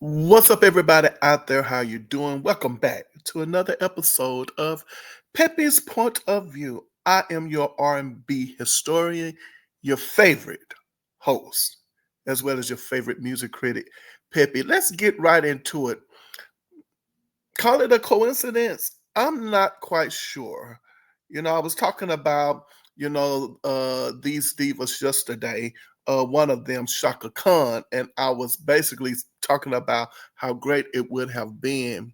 What's up, everybody out there? How you doing? Welcome back to another episode of Pepe's Point of View. I am your R&B historian, your favorite host, as well as your favorite music critic, Pepe. Let's get right into it. Call it a coincidence? I'm not quite sure. I was talking about, these divas yesterday. One of them, Shaka Khan, and I was basically talking about how great it would have been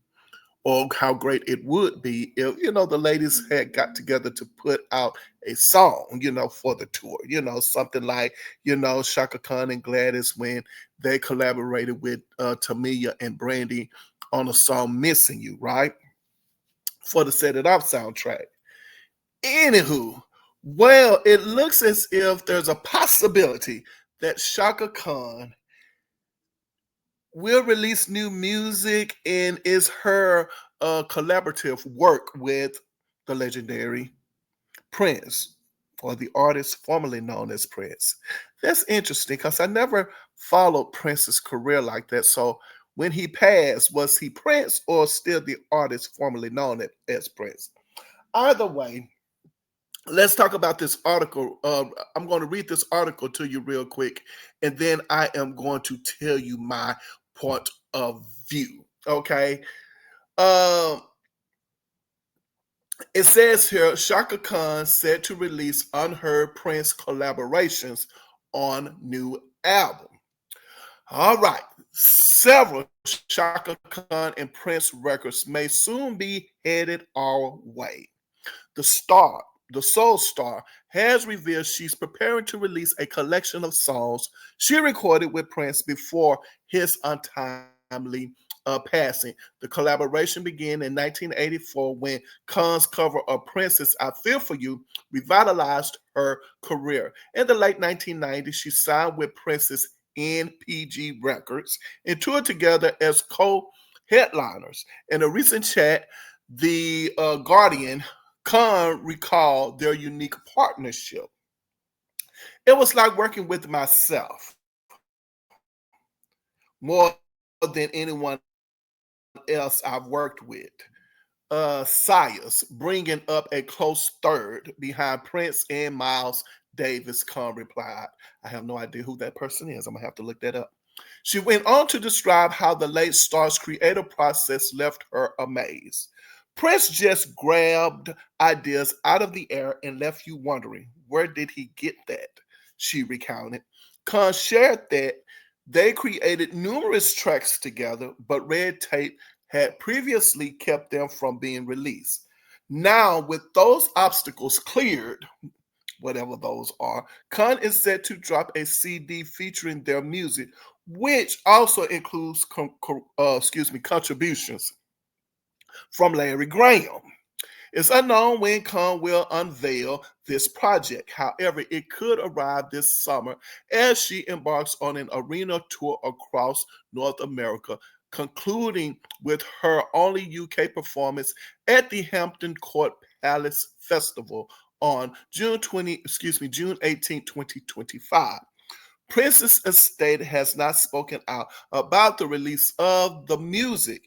or how great it would be if, the ladies had got together to put out a song, for the tour, something like, Shaka Khan and Gladys when they collaborated with Tamia and Brandy on a song Missing You, right? For the Set It Off soundtrack. Anywho, well, it looks as if there's a possibility that Shaka Khan will release new music and is her collaborative work with the legendary Prince, or the artist formerly known as Prince. That's interesting because I never followed Prince's career like that. So when he passed, was he Prince or still the artist formerly known as Prince? Either way, let's talk about this article. I'm going to read this article to you real quick, and then I am going to tell you my point of view. Okay. Um, it says here Shaka Khan said to release Unheard Prince collaborations on new album. All right. Several Shaka Khan and Prince records may soon be headed our way. The star, the Soul Star, has revealed she's preparing to release a collection of songs she recorded with Prince before his untimely passing. The collaboration began in 1984 when Khan's cover of Prince's I Feel For You revitalized her career. In the late 1990s, she signed with Prince's NPG Records and toured together as co-headliners. In a recent chat, the Guardian Khan recalled their unique partnership. It was like working with myself more than anyone else I've worked with. Sias, bringing up a close third behind Prince and Miles Davis, Khan replied. I have no idea who that person is. I'm going to have to look that up. She went on to describe how the late star's creative process left her amazed. Prince just grabbed ideas out of the air and left you wondering, where did he get that? She recounted. Khan shared that they created numerous tracks together, but red tape had previously kept them from being released. Now, with those obstacles cleared, whatever those are, Khan is set to drop a CD featuring their music, which also includes contributions from Larry Graham. It's unknown when Khan will unveil this project. However, it could arrive this summer as she embarks on an arena tour across North America, concluding with her only UK performance at the Hampton Court Palace Festival on June 18, 2025. Princess Estate has not spoken out about the release of the music.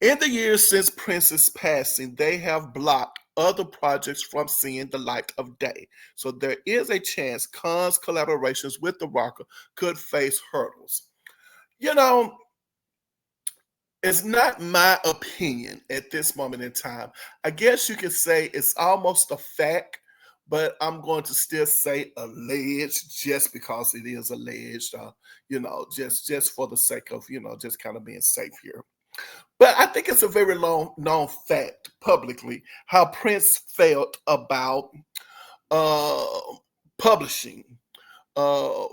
In the years since Prince's passing, they have blocked other projects from seeing the light of day. So there is a chance Khan's collaborations with the rocker could face hurdles. You know, it's not my opinion at this moment in time. I guess you could say it's almost a fact, but I'm going to still say alleged just because it is alleged, just for the sake of, just kind of being safe here. But I think it's a very long known fact publicly how Prince felt about uh, publishing uh,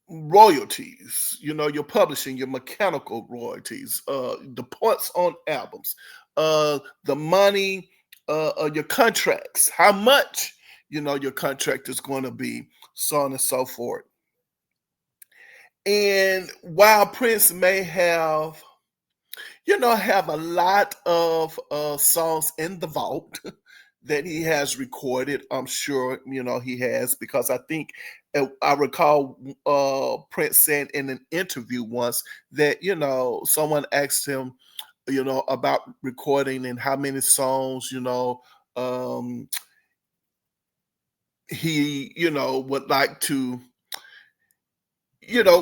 royalties. Your publishing, your mechanical royalties, the points on albums, the money, your contracts, how much your contract is going to be, so on and so forth. And while Prince may have a lot of songs in the vault that he has recorded. I'm sure, he has, because I think And I recall Prince saying in an interview once that, someone asked him, about recording and how many songs, um, he, would like to,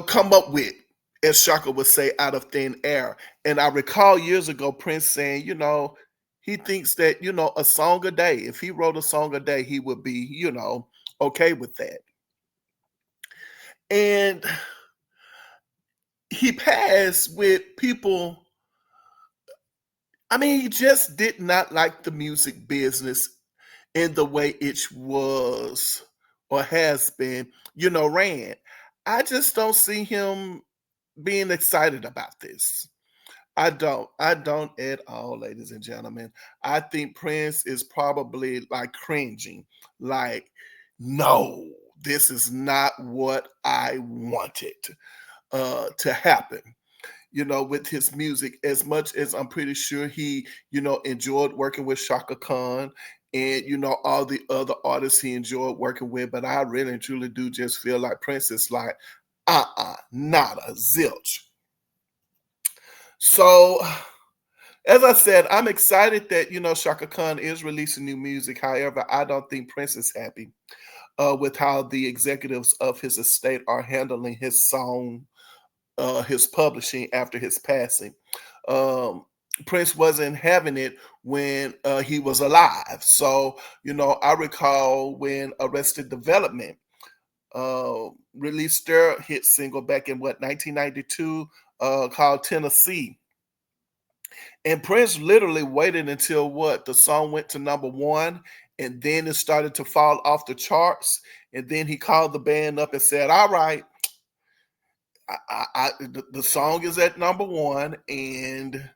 come up with, as Chaka would say, out of thin air. And I recall years ago Prince saying, he thinks that, a song a day, if he wrote a song a day, he would be, okay with that. And he passed with people. I mean, he just did not like the music business in the way it was or has been, ran. I just don't see him being excited about this. I don't. I don't at all, ladies and gentlemen. I think Prince is probably like cringing, like, no, this is not what I wanted to happen, with his music. As much as I'm pretty sure he, enjoyed working with Shaka Khan and, all the other artists he enjoyed working with. But I really and truly do just feel like Prince is like, nada, zilch. So, as I said, I'm excited that, Shaka Khan is releasing new music. However, I don't think Prince is happy with how the executives of his estate are handling his publishing after his passing. Um, Prince wasn't having it when he was alive. So, I recall when Arrested Development released their hit single back in 1992, called Tennessee. And Prince literally waited until the song went to number one, and then it started to fall off the charts. And then he called the band up and said, "All right, the song is at number one, and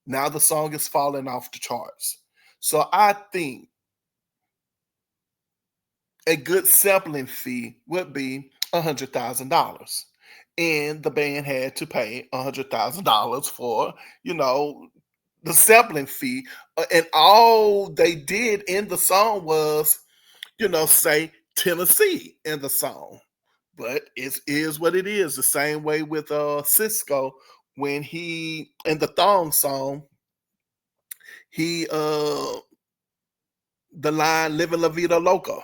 now the song is falling off the charts." So I think a good sampling fee would be $100,000, and the band had to pay $100,000 for, the sampling fee, and all they did in the song was, say Tennessee in the song. But it is what it is. The same way with Cisco, when he in the thong song, he the line "Living La Vida Loca,"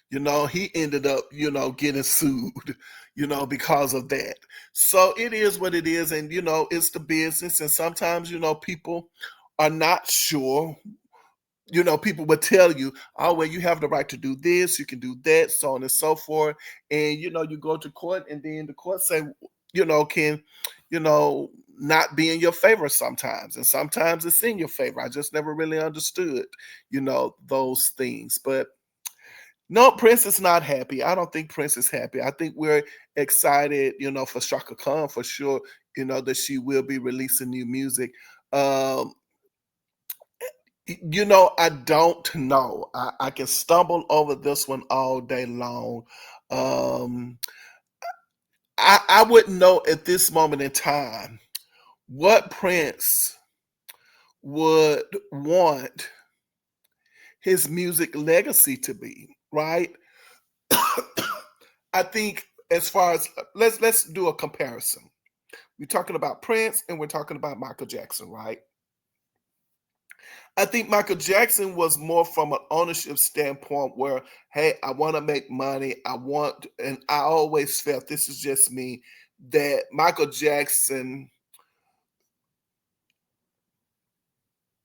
he ended up, getting sued, because of that. So it is what it is, and it's the business, and sometimes, people are not sure. People would tell you, "Oh, well, you have the right to do this, you can do that, so on and so forth." And you go to court, and then the court say, can, you know, not be in your favor sometimes. And sometimes it's in your favor. I just never really understood, those things. But no, Prince is not happy. I don't think Prince is happy. I think we're excited, for Shaka Khan for sure, that she will be releasing new music. Um, I don't know. I can stumble over this one all day long. Um, I wouldn't know at this moment in time what Prince would want his music legacy to be, right? I think as far as let's do a comparison. We're talking about Prince and we're talking about Michael Jackson, right? I think Michael Jackson was more from an ownership standpoint where, hey, I want to make money. And I always felt, this is just me, that Michael Jackson,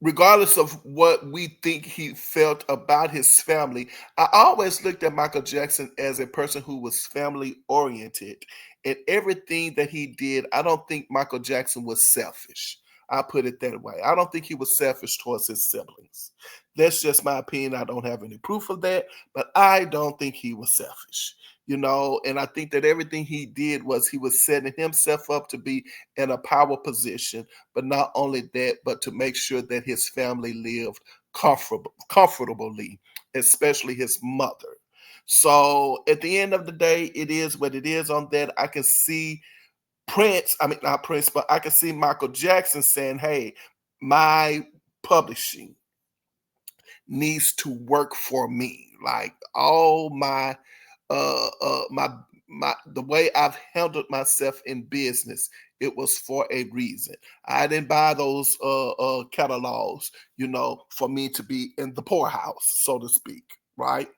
regardless of what we think he felt about his family, I always looked at Michael Jackson as a person who was family oriented. And everything that he did, I don't think Michael Jackson was selfish. I put it that way. I don't think he was selfish towards his siblings. That's just my opinion. I don't have any proof of that, but I don't think he was selfish. And I think that everything he did was he was setting himself up to be in a power position, but not only that, but to make sure that his family lived comfortably, especially his mother. So at the end of the day, it is what it is on that. I can see Prince, I mean, not Prince, but I can see Michael Jackson saying, hey, my publishing needs to work for me. Like all my the way I've handled myself in business, it was for a reason. I didn't buy those catalogs, for me to be in the poorhouse, so to speak, right?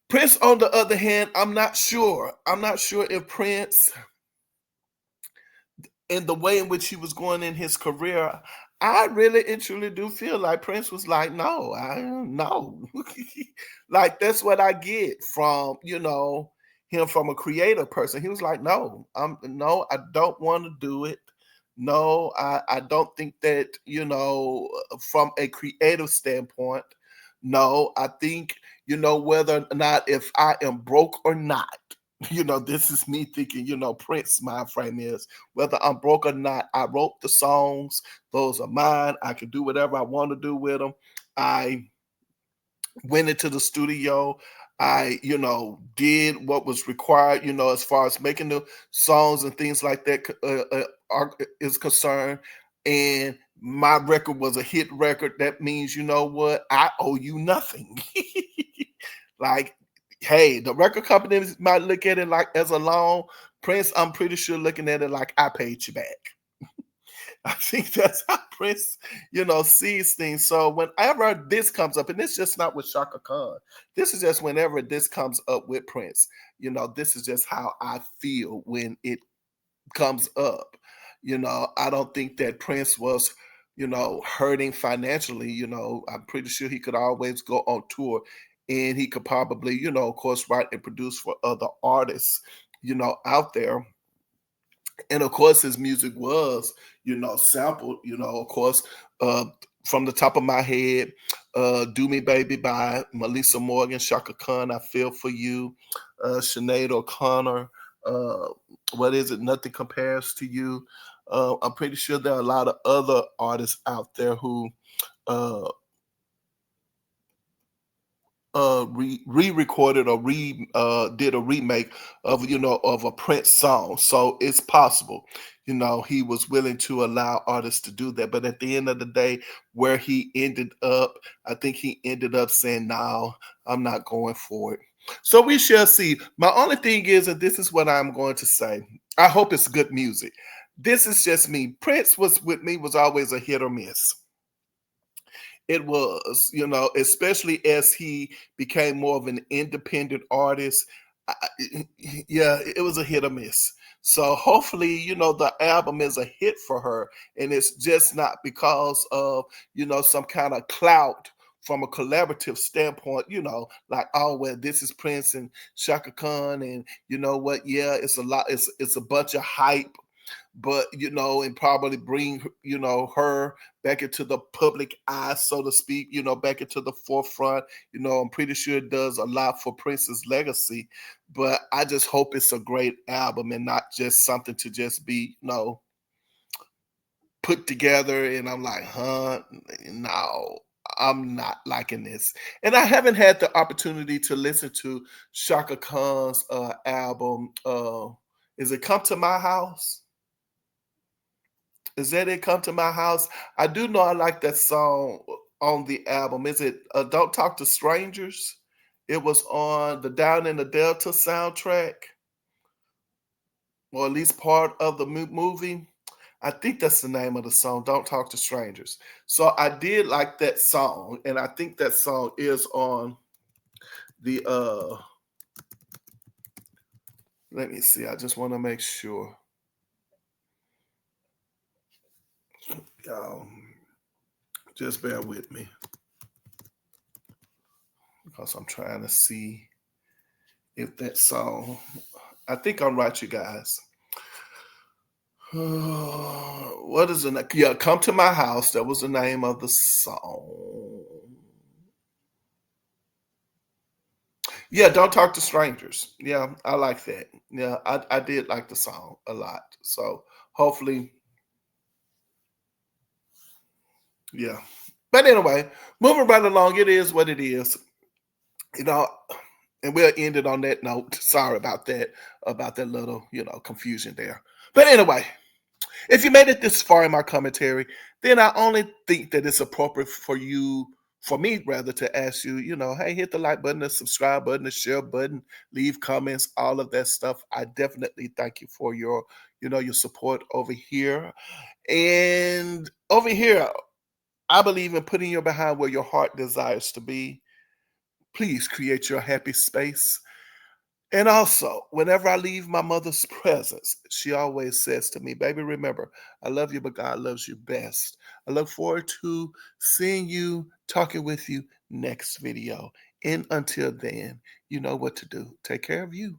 Prince, on the other hand, I'm not sure. I'm not sure if Prince, in the way in which he was going in his career, I really and truly do feel like Prince was like, no, I don't know. Like that's what I get from, him from a creative person. He was like, no, no, I don't want to do it. No, I don't think that, from a creative standpoint, no, I think, whether or not if I am broke or not, this is me thinking, Prince mind frame is whether I'm broke or not, I wrote the songs, those are mine. I can do whatever I want to do with them. I went into the studio. I, did what was required, as far as making the songs and things like that is concerned. And my record was a hit record. That means, you know what? I owe you nothing. Like, hey, the record companies might look at it like as a loan. Prince, I'm pretty sure looking at it like I paid you back. I think that's how Prince, sees things. So whenever this comes up, and it's just not with Chaka Khan, this is just whenever this comes up with Prince, this is just how I feel when it comes up. I don't think that Prince was, hurting financially. I'm pretty sure he could always go on tour and he could probably, of course, write and produce for other artists, out there. And of course, his music was, sampled, of course, uh, from the top of my head, Do Me Baby by Melissa Morgan, Shaka Khan, I Feel For You, Sinead O'Connor, uh, what is it, Nothing Compares to You. I'm pretty sure there are a lot of other artists out there who uh, re-recorded or did a remake of of a Prince song. So it's possible, he was willing to allow artists to do that. But at the end of the day, where he ended up, I think he ended up saying, "No, I'm not going for it." So we shall see. My only thing is, and this is what I'm going to say, I hope it's good music. This is just me. Prince was with me was always a hit or miss. It was, especially as he became more of an independent artist. Yeah, it was a hit or miss. So hopefully, the album is a hit for her, and it's just not because of some kind of clout from a collaborative standpoint. Like, oh well, this is Prince and Shaka Khan, and you know what? Yeah, it's a lot. It's a bunch of hype, but and probably bring her back into the public eye, so to speak, back into the forefront. I'm pretty sure it does a lot for Prince's legacy, but I just hope it's a great album and not just something to just be, put together. And I'm like, huh, no, I'm not liking this. And I haven't had the opportunity to listen to Shaka Khan's album. Is it Come to My House? Is that it? Come to My House? I do know I like that song on the album. Is it Don't Talk to Strangers? It was on the Down in the Delta soundtrack, or at least part of the movie. I think that's the name of the song, Don't Talk to Strangers. So I did like that song, and I think that song is on the let me see. I just want to make sure. Um, just bear with me because I'm trying to see if that song. I think I'm right, you guys. What is the name? Yeah, Come to My House. That was the name of the song. Yeah, Don't Talk to Strangers. Yeah, I like that. Yeah, I did like the song a lot. So hopefully, yeah. But anyway, moving right along, it is what it is. You know, and we'll end it on that note. Sorry about that little, confusion there. But anyway, if you made it this far in my commentary, then I only think that it's appropriate for you for me rather to ask you, hey, hit the like button, the subscribe button, the share button, leave comments, all of that stuff. I definitely thank you for your support over here. And over here, I believe in putting you behind where your heart desires to be. Please create your happy space. And also, whenever I leave my mother's presence, she always says to me, baby, remember, I love you, but God loves you best. I look forward to seeing you, talking with you next video. And until then, you know what to do. Take care of you.